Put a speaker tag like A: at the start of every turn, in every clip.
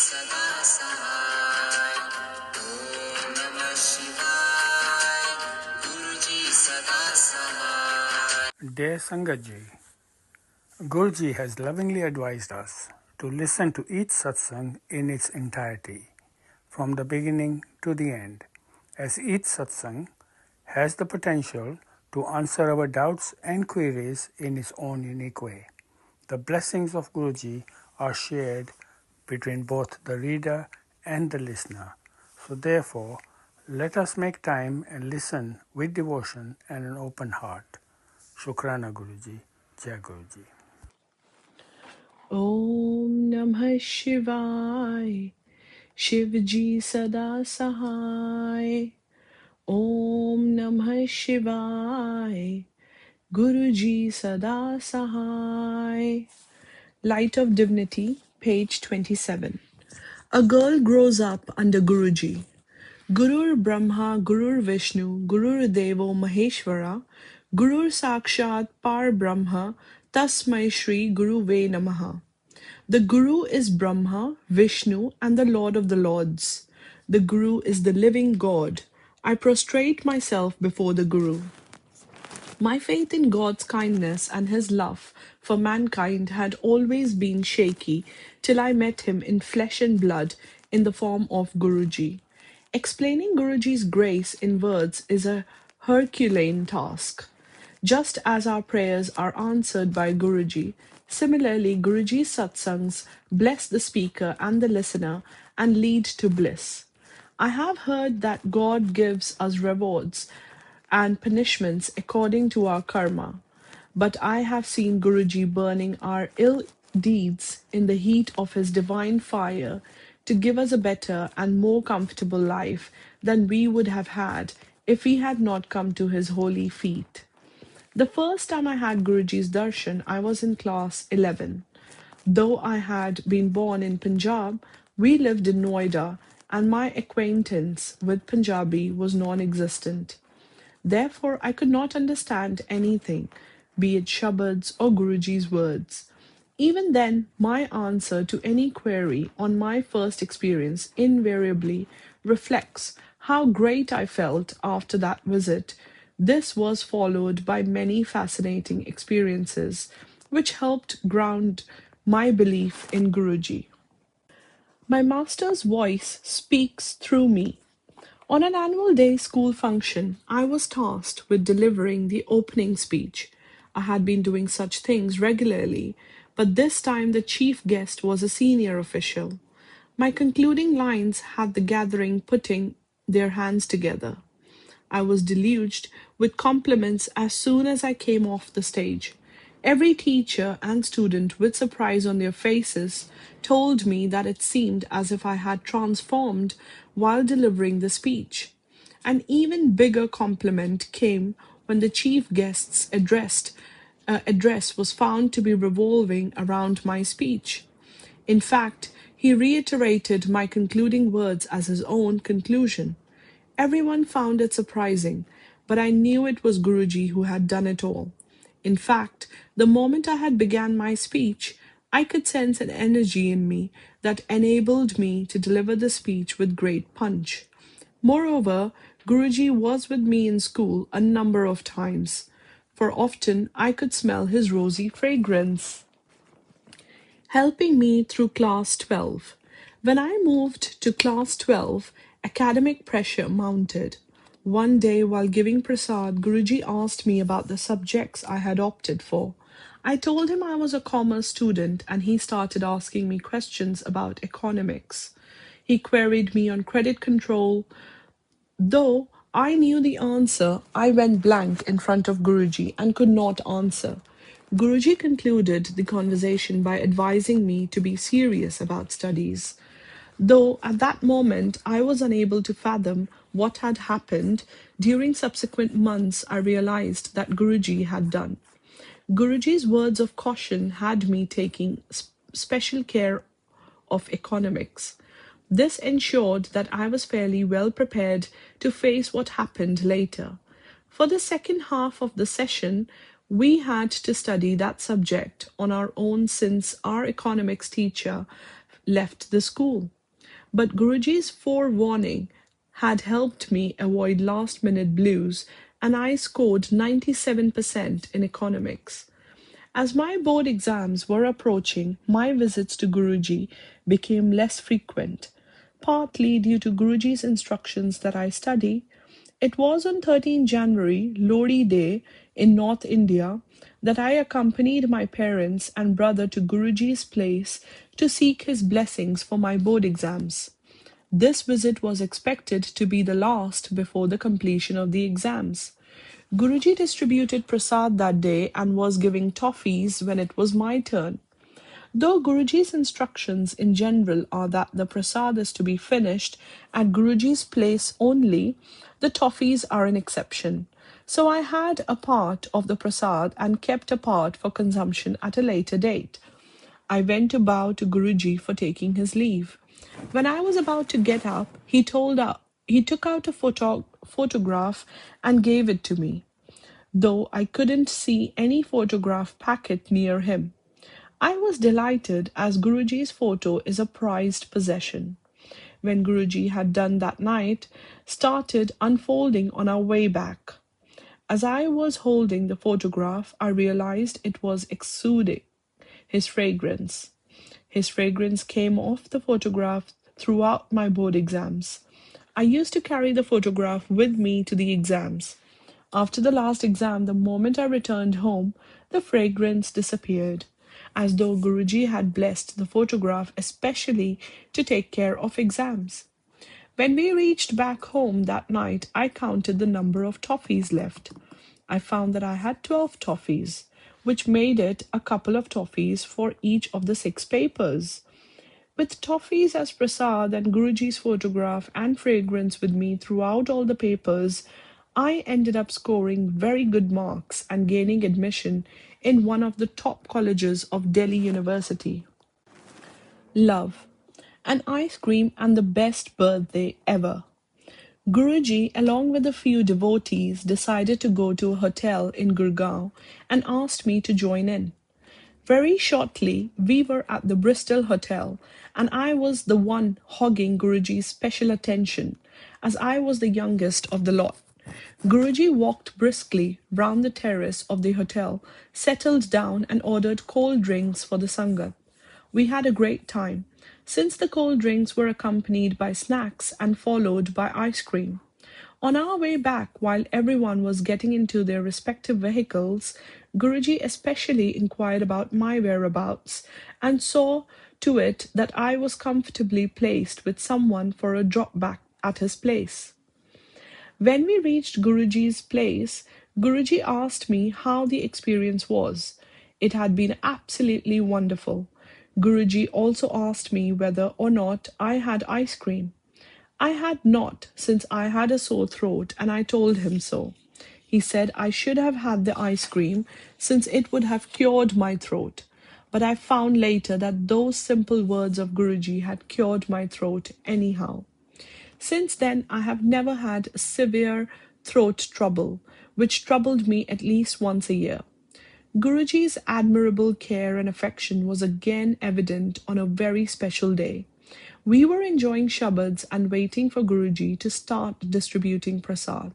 A: sada sahay. Om Namah Shivaya. Guruji sada sahay.
B: Dear Sangatji, Guruji has lovingly advised us to listen to each satsang in its entirety, from the beginning to the end, as each satsang has the potential to answer our doubts and queries in its own unique way. The blessings of Guruji are shared between both the reader and the listener. So therefore, let us make time and listen with devotion and an open heart. Shukrana Guruji. Jai Guruji.
C: Om Namah Shivaya. Shivji Sada Sahai. Om Namah Shivaya. Guruji Sada Sahai. Light of Divinity, page 27. A girl grows up under Guruji. Gurur Brahma, Gurur Vishnu, Gurur Devo Maheshwara, Gurur Sakshat Par Brahma, Tasmai Shri Guru Ve Namaha. The Guru is Brahma, Vishnu, and the Lord of the Lords. The Guru is the living God. I prostrate myself before the Guru. My faith in God's kindness and His love for mankind had always been shaky till I met Him in flesh and blood in the form of Guruji. Explaining Guruji's grace in words is a Herculean task. Just as our prayers are answered by Guruji, similarly Guruji's satsangs bless the speaker and the listener and lead to bliss. I have heard that God gives us rewards and punishments according to our karma, but I have seen Guruji burning our ill deeds in the heat of his divine fire to give us a better and more comfortable life than we would have had if we had not come to his holy feet. The first time I had Guruji's darshan, I was in class 11. Though I had been born in Punjab, we lived in Noida, and my acquaintance with Punjabi was non-existent. Therefore, I could not understand anything, be it Shabads or Guruji's words. Even then, my answer to any query on my first experience invariably reflects how great I felt after that visit. This was followed by many fascinating experiences, which helped ground my belief in Guruji. My master's voice speaks through me. On an annual day school function, I was tasked with delivering the opening speech. I had been doing such things regularly, but this time the chief guest was a senior official. My concluding lines had the gathering putting their hands together. I was deluged with compliments as soon as I came off the stage. Every teacher and student, with surprise on their faces, told me that it seemed as if I had transformed while delivering the speech. An even bigger compliment came when the chief guest's address was found to be revolving around my speech. In fact, he reiterated my concluding words as his own conclusion. Everyone found it surprising, but I knew it was Guruji who had done it all. In fact, the moment I had begun my speech, I could sense an energy in me that enabled me to deliver the speech with great punch. Moreover, Guruji was with me in school a number of times, for often I could smell his rosy fragrance, helping me through class 12. When I moved to class 12, academic pressure mounted. One day while giving prasad, Guruji asked me about the subjects I had opted for. I told him I was a commerce student and he started asking me questions about economics. He queried me on credit control. Though I knew the answer, I went blank in front of Guruji and could not answer. Guruji concluded the conversation by advising me to be serious about studies. Though at that moment I was unable to fathom what had happened, during subsequent months I realized that Guruji had done. Guruji's words of caution had me taking special care of economics. This ensured that I was fairly well prepared to face what happened later. For the second half of the session, we had to study that subject on our own since our economics teacher left the school. But Guruji's forewarning had helped me avoid last-minute blues, and I scored 97% in economics. As my board exams were approaching, my visits to Guruji became less frequent, partly due to Guruji's instructions that I study. It was on 13 January, Lodi Day, in North India, that I accompanied my parents and brother to Guruji's place to seek his blessings for my board exams. This visit was expected to be the last before the completion of the exams. Guruji distributed prasad that day and was giving toffees when it was my turn. Though Guruji's instructions in general are that the prasad is to be finished at Guruji's place only, the toffees are an exception. So I had a part of the prasad and kept a part for consumption at a later date. I went to bow to Guruji for taking his leave. When I was about to get up, he took out a photograph and gave it to me, though I couldn't see any photograph packet near him. I was delighted, as Guruji's photo is a prized possession. When Guruji had done that night, started unfolding on our way back. As I was holding the photograph, I realized it was exuding his fragrance. His fragrance came off the photograph throughout my board exams. I used to carry the photograph with me to the exams. After the last exam, the moment I returned home, the fragrance disappeared, as though Guruji had blessed the photograph especially to take care of exams. When we reached back home that night, I counted the number of toffees left. I found that I had 12 toffees, which made it a couple of toffees for each of the 6 papers. With toffees as prasad and Guruji's photograph and fragrance with me throughout all the papers, I ended up scoring very good marks and gaining admission in one of the top colleges of Delhi University. Love, an ice cream and the best birthday ever. Guruji, along with a few devotees, decided to go to a hotel in Gurgaon and asked me to join in. Very shortly, we were at the Bristol Hotel, and I was the one hogging Guruji's special attention, as I was the youngest of the lot. Guruji walked briskly round the terrace of the hotel, settled down and ordered cold drinks for the Sangat. We had a great time, since the cold drinks were accompanied by snacks and followed by ice cream. On our way back, while everyone was getting into their respective vehicles, Guruji especially inquired about my whereabouts and saw to it that I was comfortably placed with someone for a drop back at his place. When we reached Guruji's place, Guruji asked me how the experience was. It had been absolutely wonderful. Guruji also asked me whether or not I had ice cream. I had not, since I had a sore throat, and I told him so. He said I should have had the ice cream, since it would have cured my throat. But I found later that those simple words of Guruji had cured my throat anyhow. Since then, I have never had severe throat trouble, which troubled me at least once a year. Guruji's admirable care and affection was again evident on a very special day. We were enjoying Shabads and waiting for Guruji to start distributing prasad.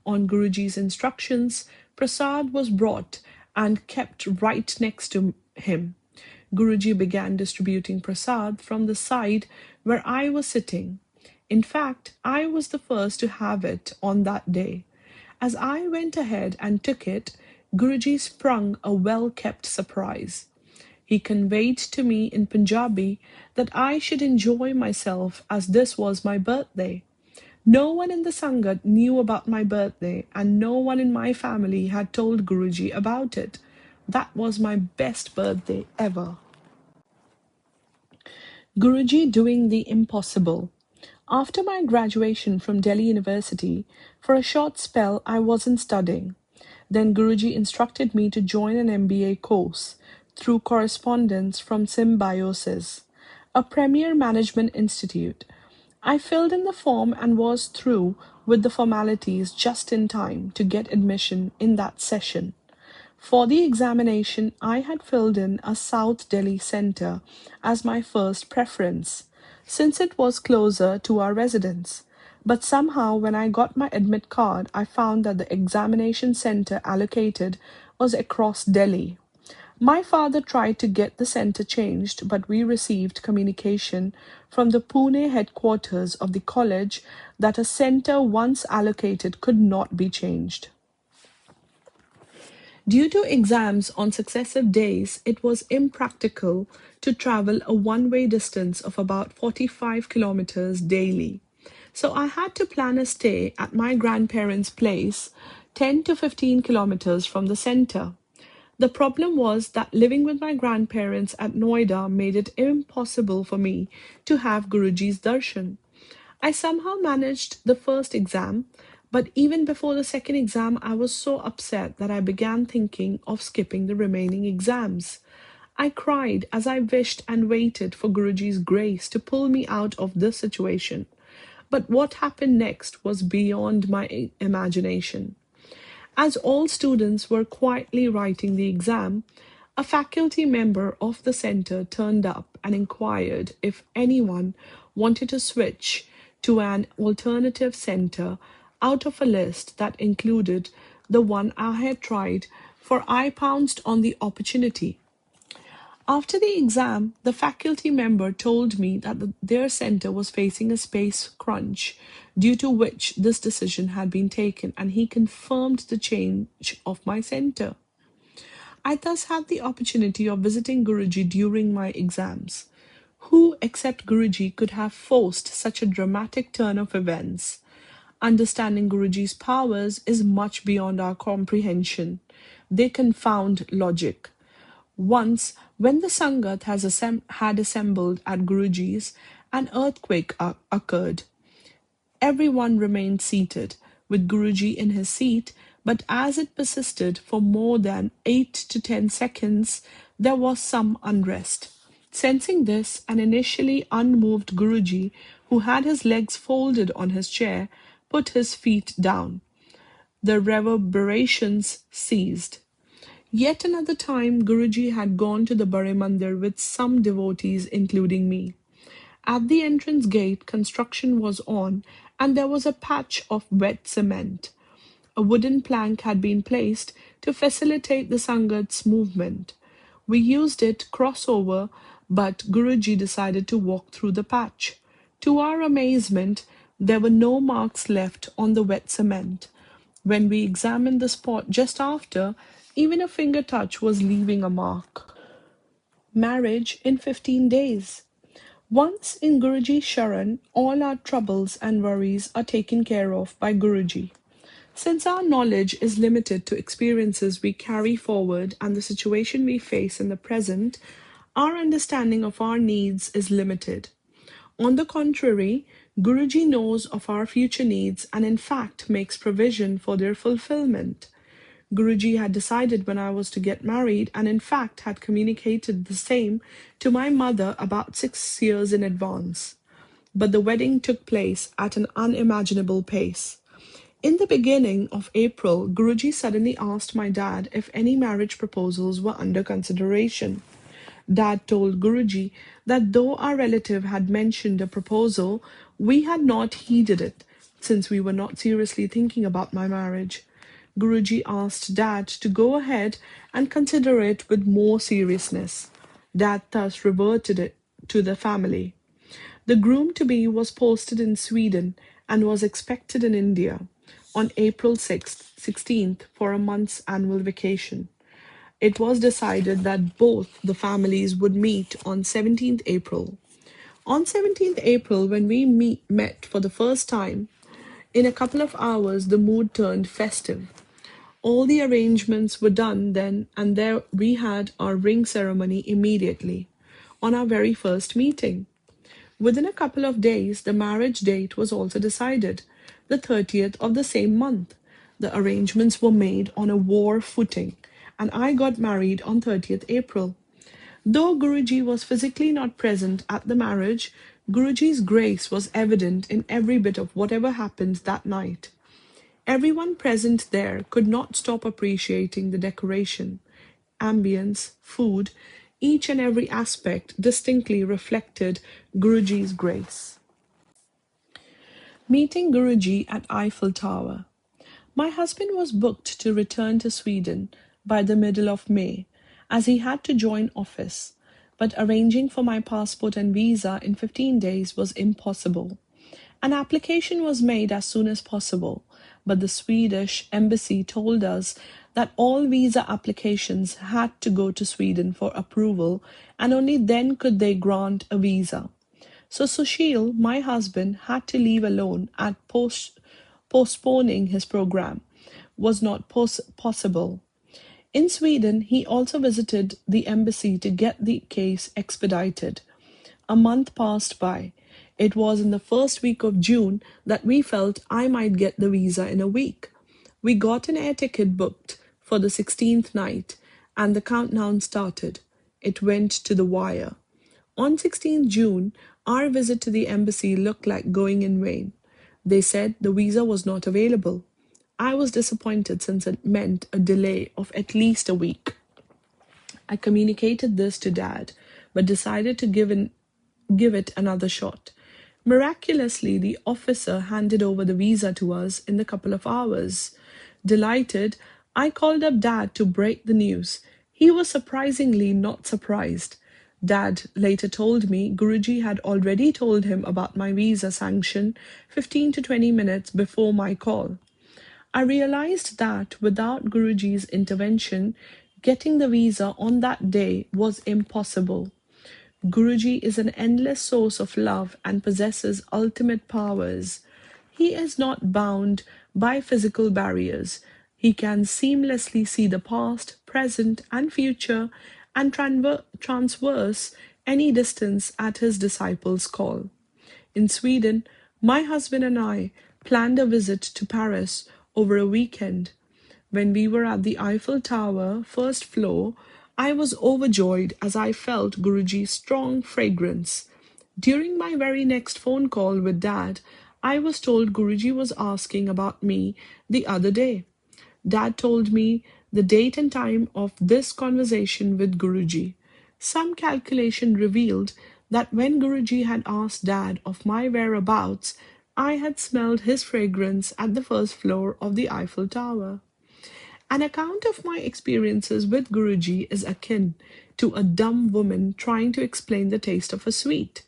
C: On Guruji's instructions, prasad was brought and kept right next to him. Guruji began distributing prasad from the side where I was sitting. In fact, I was the first to have it on that day. As I went ahead and took it, Guruji sprung a well-kept surprise. He conveyed to me in Punjabi that I should enjoy myself as this was my birthday. No one in the Sangat knew about my birthday, and no one in my family had told Guruji about it. That was my best birthday ever. Guruji doing the impossible. After my graduation from Delhi University, for a short spell I wasn't studying. Then Guruji instructed me to join an MBA course through correspondence from Symbiosis, a premier management institute. I filled in the form and was through with the formalities just in time to get admission in that session. For the examination, I had filled in a South Delhi center as my first preference, since it was closer to our residence. But somehow, when I got my admit card, I found that the examination center allocated was across Delhi. My father tried to get the center changed, but we received communication from the Pune headquarters of the college that a center once allocated could not be changed. Due to exams on successive days, it was impractical to travel a one-way distance of about 45 kilometers daily. So I had to plan a stay at my grandparents' place 10 to 15 kilometers from the center. The problem was that living with my grandparents at Noida made it impossible for me to have Guruji's darshan. I somehow managed the first exam, but even before the second exam, I was so upset that I began thinking of skipping the remaining exams. I cried as I wished and waited for Guruji's grace to pull me out of this situation. But what happened next was beyond my imagination. As all students were quietly writing the exam, a faculty member of the center turned up and inquired if anyone wanted to switch to an alternative center out of a list that included the one I had tried, for I pounced on the opportunity. After the exam, the faculty member told me that their center was facing a space crunch, due to which this decision had been taken, and he confirmed the change of my center. I thus had the opportunity of visiting Guruji during my exams. Who except Guruji could have forced such a dramatic turn of events? Understanding Guruji's powers is much beyond our comprehension. They confound logic. Once, when the Sangat had assembled at Guruji's, an earthquake occurred. Everyone remained seated, with Guruji in his seat, but as it persisted for more than 8 to 10 seconds, there was some unrest. Sensing this, an initially unmoved Guruji, who had his legs folded on his chair, put his feet down. The reverberations ceased. Yet another time, Guruji had gone to the Bare Mandir with some devotees, including me. At the entrance gate, construction was on, and there was a patch of wet cement. A wooden plank had been placed to facilitate the Sangat's movement. We used it crossover, but Guruji decided to walk through the patch. To our amazement, there were no marks left on the wet cement. When we examined the spot just after, even a finger touch was leaving a mark. Marriage in 15 days. Once in Guruji Sharan, all our troubles and worries are taken care of by Guruji. Since our knowledge is limited to experiences we carry forward and the situation we face in the present, our understanding of our needs is limited. On the contrary, Guruji knows of our future needs and in fact makes provision for their fulfillment. Guruji had decided when I was to get married and in fact had communicated the same to my mother about 6 years in advance. But the wedding took place at an unimaginable pace. In the beginning of April, Guruji suddenly asked my dad if any marriage proposals were under consideration. Dad told Guruji that though our relative had mentioned a proposal, we had not heeded it, since we were not seriously thinking about my marriage. Guruji asked Dad to go ahead and consider it with more seriousness. Dad thus reverted it to the family. The groom-to-be was posted in Sweden and was expected in India on April 16th for a month's annual vacation. It was decided that both the families would meet on 17th April. On 17th April, when we met for the first time, in a couple of hours the mood turned festive. All the arrangements were done then, and there we had our ring ceremony immediately, on our very first meeting. Within a couple of days, the marriage date was also decided, the 30th of the same month. The arrangements were made on a war footing, and I got married on 30th April. Though Guruji was physically not present at the marriage, Guruji's grace was evident in every bit of whatever happened that night. Everyone present there could not stop appreciating the decoration, ambience, food. Each and every aspect distinctly reflected Guruji's grace. Meeting Guruji at Eiffel Tower. My husband was booked to return to Sweden by the middle of May, as he had to join office, but arranging for my passport and visa in 15 days was impossible. An application was made as soon as possible, but the Swedish embassy told us that all visa applications had to go to Sweden for approval, and only then could they grant a visa. So Sushil, my husband, had to leave alone at postponing his program was not possible. In Sweden, he also visited the embassy to get the case expedited. A month passed by. It was in the first week of June that we felt I might get the visa in a week. We got an air ticket booked for the 16th night, and the countdown started. It went to the wire. On 16th June, our visit to the embassy looked like going in vain. They said the visa was not available. I was disappointed since it meant a delay of at least a week. I communicated this to Dad, but decided to give it another shot. Miraculously, the officer handed over the visa to us in a couple of hours. Delighted, I called up Dad to break the news. He was surprisingly not surprised. Dad later told me Guruji had already told him about my visa sanction 15 to 20 minutes before my call. I realized that without Guruji's intervention, getting the visa on that day was impossible. Guruji is an endless source of love and possesses ultimate powers. He is not bound by physical barriers. He can seamlessly see the past, present, and future and transverse any distance at his disciples' call. In Sweden, my husband and I planned a visit to Paris over a weekend. When we were at the Eiffel Tower, first floor, I was overjoyed as I felt Guruji's strong fragrance. During my very next phone call with Dad, I was told Guruji was asking about me the other day. Dad told me the date and time of this conversation with Guruji. Some calculation revealed that when Guruji had asked Dad of my whereabouts, I had smelled his fragrance at the first floor of the Eiffel Tower. An account of my experiences with Guruji is akin to a dumb woman trying to explain the taste of a sweet.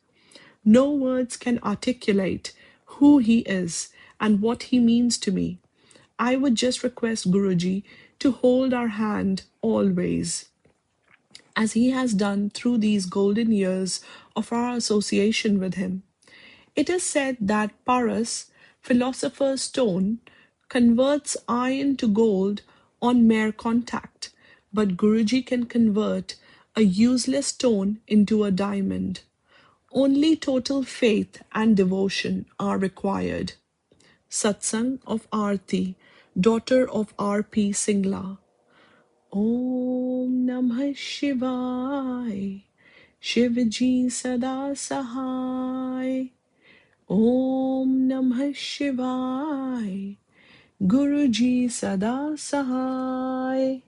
C: No words can articulate who he is and what he means to me. I would just request Guruji to hold our hand always, as he has done through these golden years of our association with him. It is said that Paras, philosopher's stone, converts iron to gold on mere contact, but Guruji can convert a useless stone into a diamond. Only total faith and devotion are required. Satsang of Aarti, daughter of R.P. Singla. Om Namah Shivaya, Shivji Sada Sahai. Om Namah Shivaya, Guruji Sada Sahai.